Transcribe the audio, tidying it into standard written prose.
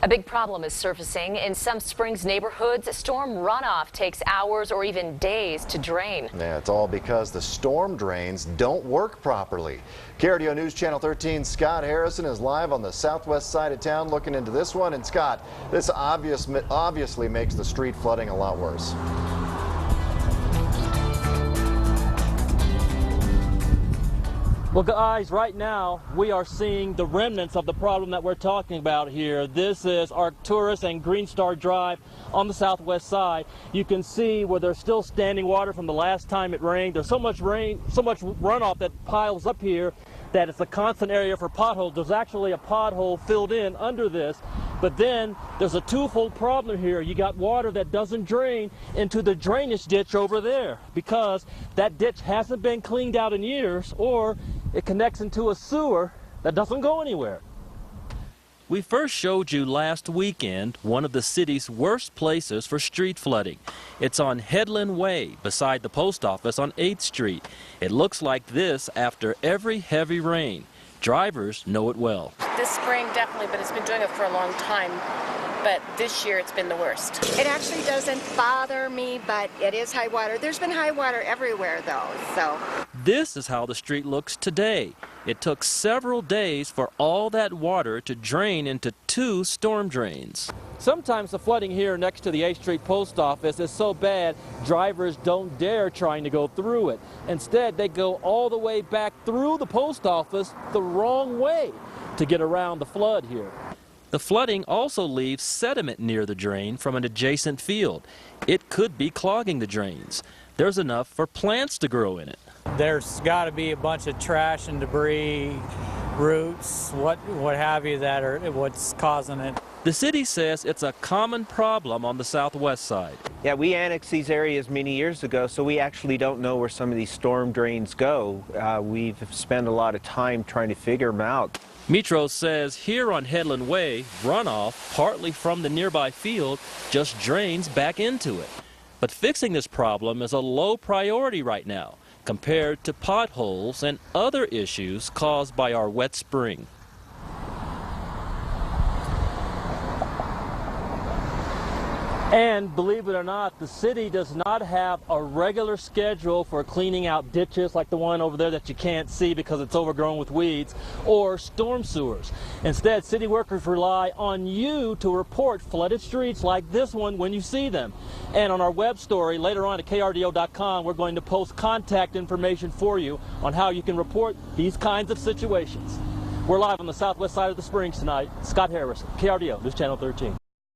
A big problem is surfacing in some Springs neighborhoods. Storm runoff takes hours or even days to drain. Yeah, it's all because the storm drains don't work properly. KRDO News Channel 13 Scott Harrison is live on the southwest side of town looking into this one. And Scott, this obviously makes the street flooding a lot worse. Well, guys, right now we are seeing the remnants of the problem that we're talking about here. This is Arcturus and Green Star Drive on the southwest side. You can see where there's still standing water from the last time it rained. There's so much rain, so much runoff that piles up here that it's a constant area for potholes. There's actually a pothole filled in under this. But then there's a twofold problem here. You got water that doesn't drain into the drainage ditch over there because that ditch hasn't been cleaned out in years, or it connects into a sewer that doesn't go anywhere. We first showed you last weekend one of the city's worst places for street flooding. It's on Headland Way, beside the post office on 8th Street. It looks like this after every heavy rain. Drivers know it well. This spring definitely, but it's been doing it for a long time. But this year it's been the worst. It actually doesn't bother me, but it is high water. There's been high water everywhere though, so. This is how the street looks today. It took several days for all that water to drain into 2 storm drains. Sometimes the flooding here next to the 8th Street post office is so bad, drivers don't dare trying to go through it. Instead, they go all the way back through the post office the wrong way to get around the flood here. The flooding also leaves sediment near the drain from an adjacent field. It could be clogging the drains. There's enough for plants to grow in it. There's got to be a bunch of trash and debris, roots, what have you, that are what's causing it. The city says it's a common problem on the southwest side. Yeah, we annexed these areas many years ago, so we actually don't know where some of these storm drains go. We've spent a lot of time trying to figure them out. Metro says here on Headland Way, runoff, partly from the nearby field, just drains back into it. But fixing this problem is a low priority right now, compared to potholes and other issues caused by our wet spring. And believe it or not, the city does not have a regular schedule for cleaning out ditches like the one over there that you can't see because it's overgrown with weeds, or storm sewers. Instead, city workers rely on you to report flooded streets like this one when you see them. And on our web story later on at krdo.com, we're going to post contact information for you on how you can report these kinds of situations. We're live on the southwest side of the Springs tonight. Scott Harrison, KRDO News Channel 13.